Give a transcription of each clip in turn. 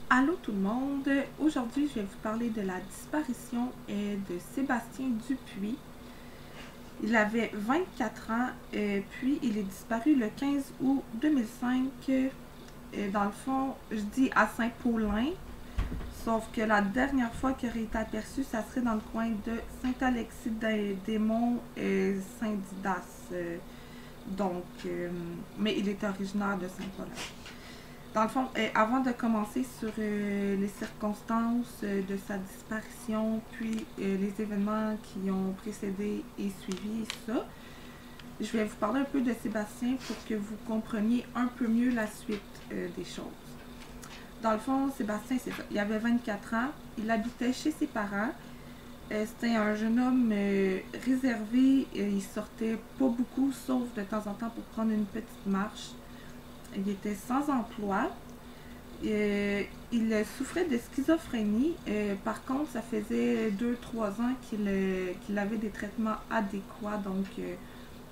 Allô tout le monde, aujourd'hui je vais vous parler de la disparition de Sébastien Dupuis. Il avait 24 ans, puis il est disparu le 15 août 2005, dans le fond, je dis à Saint-Paulin, sauf que la dernière fois qu'il aurait été aperçu, ça serait dans le coin de Saint-Alexis-des-Monts et Saint-Didas. Mais il est originaire de Saint-Paulin. Dans le fond, avant de commencer sur les circonstances de sa disparition, puis les événements qui ont précédé et suivi ça, je vais vous parler un peu de Sébastien pour que vous compreniez un peu mieux la suite des choses. Dans le fond, Sébastien, c'est ça. Il avait 24 ans, il habitait chez ses parents. C'était un jeune homme réservé, il sortait pas beaucoup, sauf de temps en temps pour prendre une petite marche. Il était sans emploi. Il souffrait de schizophrénie. Par contre, ça faisait 2-3 ans qu'il avait des traitements adéquats. Donc,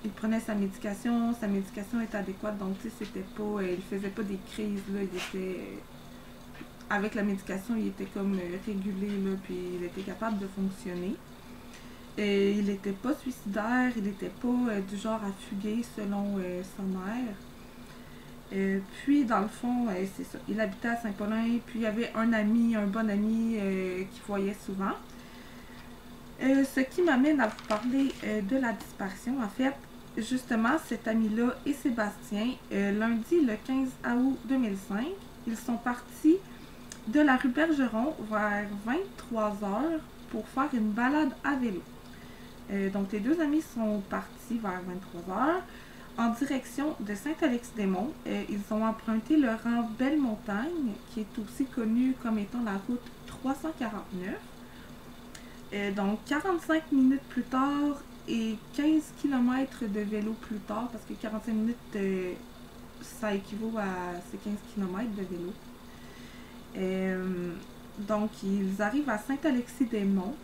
il prenait sa médication était adéquate. Donc, tu sais, c'était pas, il faisait pas des crises. Là, il était, avec la médication, il était comme régulé, là, puis il était capable de fonctionner. Il n'était pas suicidaire, il n'était pas du genre à fuguer selon sa mère. Puis, dans le fond, c'est ça. Il habitait à Saint-Paulin, puis il y avait un bon ami qu'il voyait souvent. Ce qui m'amène à vous parler de la disparition. En fait, justement, cet ami-là et Sébastien, lundi le 15 août 2005, ils sont partis de la rue Bergeron vers 23 h pour faire une balade à vélo. Donc, les deux amis sont partis vers 23 h en direction de Saint-Alexis-des-Monts. Ils ont emprunté le rang Belle-Montagne, qui est aussi connu comme étant la route 349. Donc 45 minutes plus tard et 15 km de vélo plus tard, parce que 45 minutes, ça équivaut à ces 15 km de vélo. Donc ils arrivent à Saint-Alexis-des-Monts.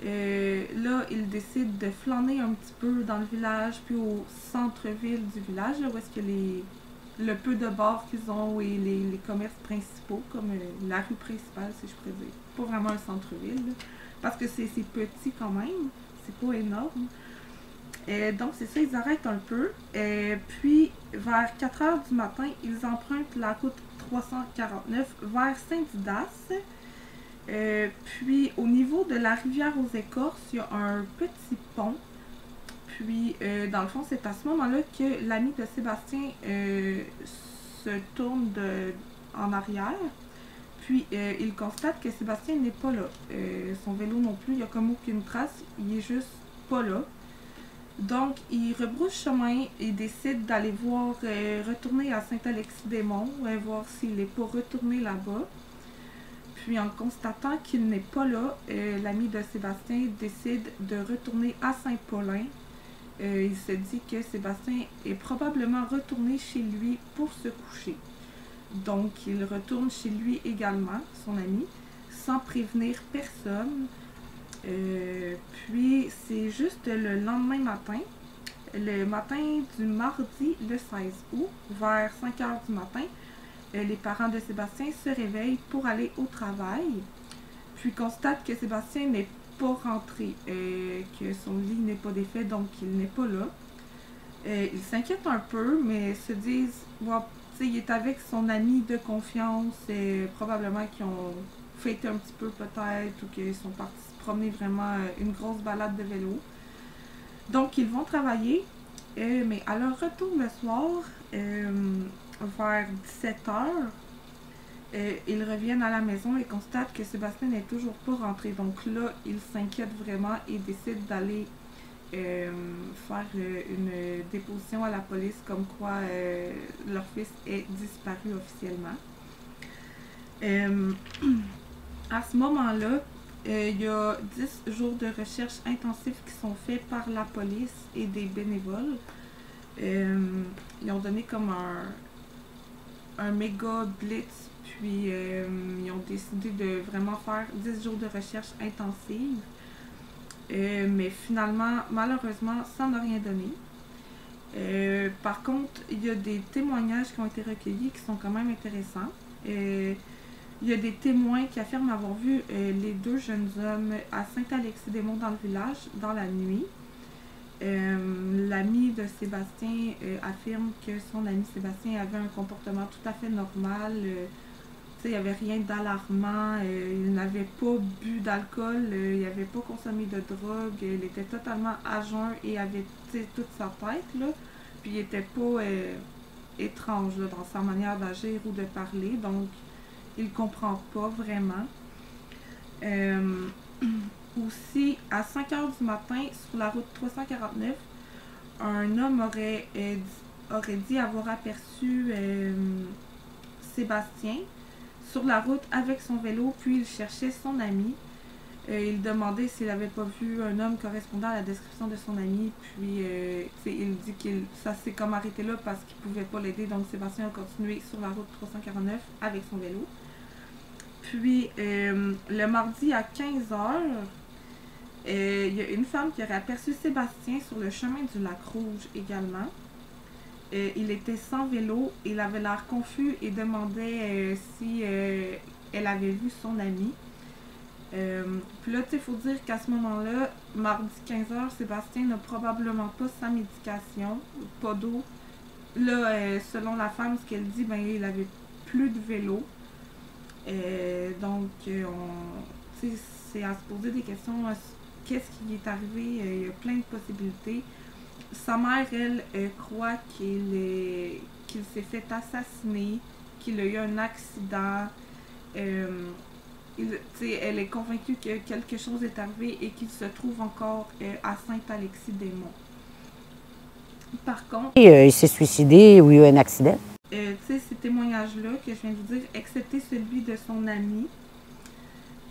Là, ils décident de flâner un petit peu dans le village, puis au centre-ville du village, là, où est-ce que le peu de bars qu'ils ont et les commerces principaux, comme la rue principale, si je pourrais dire. Pas vraiment un centre-ville, là, parce que c'est petit quand même, c'est pas énorme. Donc, c'est ça, ils arrêtent un peu. Puis, vers 4 h du matin, ils empruntent la route 349 vers Saint-Didas. Puis au niveau de la rivière aux Écorces, il y a un petit pont. Puis dans le fond, c'est à ce moment-là que l'ami de Sébastien se tourne en arrière. Puis il constate que Sébastien n'est pas là. Son vélo non plus, il n'y a comme aucune trace, il est juste pas là. Donc il rebrousse chemin et décide d'aller voir, retourner à Saint-Alexis-des-Monts, voir s'il n'est pas retourné là-bas. Puis en constatant qu'il n'est pas là, l'ami de Sébastien décide de retourner à Saint-Paulin. Il se dit que Sébastien est probablement retourné chez lui pour se coucher. Donc il retourne chez lui également, son ami, sans prévenir personne. Puis c'est juste le lendemain matin, le matin du mardi le 16 août, vers 5 h du matin, les parents de Sébastien se réveillent pour aller au travail, puis constatent que Sébastien n'est pas rentré, que son lit n'est pas défait, donc il n'est pas là. Ils s'inquiètent un peu, mais se disent, bon, il est avec son ami de confiance, probablement qu'ils ont fêté un petit peu peut-être, ou qu'ils sont partis se promener vraiment une grosse balade de vélo. Donc ils vont travailler, mais à leur retour le soir, vers 17 h, ils reviennent à la maison et constatent que Sébastien n'est toujours pas rentré. Donc là, ils s'inquiètent vraiment et décident d'aller faire une déposition à la police comme quoi leur fils est disparu officiellement. À ce moment-là, il y a 10 jours de recherche intensive qui sont faits par la police et des bénévoles. Ils ont donné comme un méga blitz, puis ils ont décidé de vraiment faire 10 jours de recherche intensive. Mais finalement, malheureusement, ça n'a rien donné. Par contre, il y a des témoignages qui ont été recueillis qui sont quand même intéressants. Il y a des témoins qui affirment avoir vu les deux jeunes hommes à Saint-Alexis-des-Monts dans le village, dans la nuit. L'ami de Sébastien affirme que son ami Sébastien avait un comportement tout à fait normal. Il n'y avait rien d'alarmant, il n'avait pas bu d'alcool, il n'avait pas consommé de drogue, il était totalement à jeun et avait toute sa tête, là. Puis il n'était pas étrange là, dans sa manière d'agir ou de parler, donc il ne comprend pas vraiment. Aussi, à 5 heures du matin, sur la route 349, un homme aurait dit avoir aperçu Sébastien sur la route avec son vélo, puis il cherchait son ami. Il demandait s'il n'avait pas vu un homme correspondant à la description de son ami, puis il dit que ça s'est comme arrêté là parce qu'il ne pouvait pas l'aider, donc Sébastien a continué sur la route 349 avec son vélo. Puis le mardi à 15 heures, il y a une femme qui aurait aperçu Sébastien sur le chemin du Lac Rouge également. Il était sans vélo, il avait l'air confus et demandait si elle avait vu son ami. Puis là, il faut dire qu'à ce moment-là, mardi 15h, Sébastien n'a probablement pas sa médication, pas d'eau. Là, selon la femme, ce qu'elle dit, ben, il avait plus de vélo. Donc, c'est à se poser des questions. Qu'est-ce qui est arrivé? Il y a plein de possibilités. Sa mère, elle, croit qu'il s'est fait assassiner, qu'il a eu un accident. Elle est convaincue que quelque chose est arrivé et qu'il se trouve encore à Saint-Alexis-des-Monts. Par contre... il s'est suicidé ou il y a eu un accident? Ces témoignages-là que je viens de vous dire, excepté celui de son ami,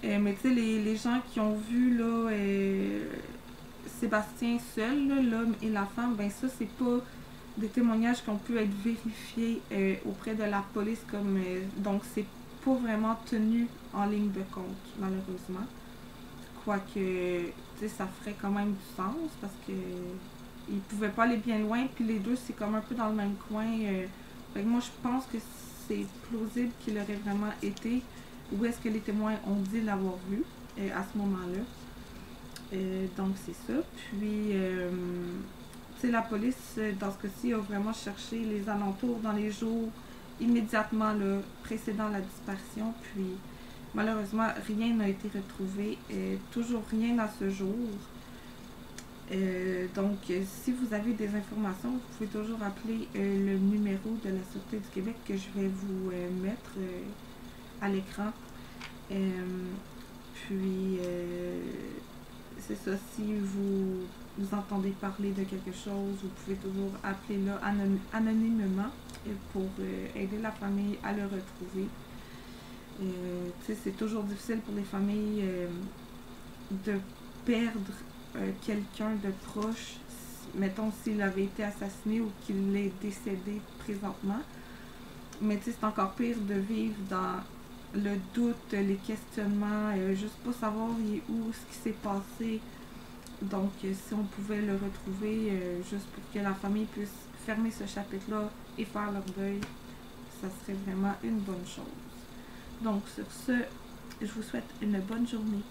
mais tu sais, les gens qui ont vu là, Sébastien seul, l'homme et la femme, ben ça, c'est pas des témoignages qui ont pu être vérifiés auprès de la police, donc c'est pas vraiment tenu en ligne de compte, malheureusement. Quoique, ça ferait quand même du sens, parce que ils pouvaient pas aller bien loin, puis les deux, c'est comme un peu dans le même coin. Fait que moi, je pense que c'est plausible qu'il aurait vraiment été où est-ce que les témoins ont dit l'avoir vu à ce moment-là. Donc, c'est ça. Puis, la police, dans ce cas-ci, a vraiment cherché les alentours dans les jours immédiatement là, précédant la disparition. Puis, malheureusement, rien n'a été retrouvé. Toujours rien à ce jour. Donc, si vous avez des informations, vous pouvez toujours appeler le numéro de la Sûreté du Québec que je vais vous mettre à l'écran. Puis, c'est ça, si vous entendez parler de quelque chose, vous pouvez toujours appeler là anonymement pour aider la famille à le retrouver. C'est toujours difficile pour les familles de perdre quelqu'un de proche, mettons s'il avait été assassiné ou qu'il est décédé présentement. Mais c'est encore pire de vivre dans le doute, les questionnements, juste pas savoir où ce qui s'est passé. Donc si on pouvait le retrouver juste pour que la famille puisse fermer ce chapitre-là et faire leur deuil, ça serait vraiment une bonne chose. Donc sur ce, je vous souhaite une bonne journée.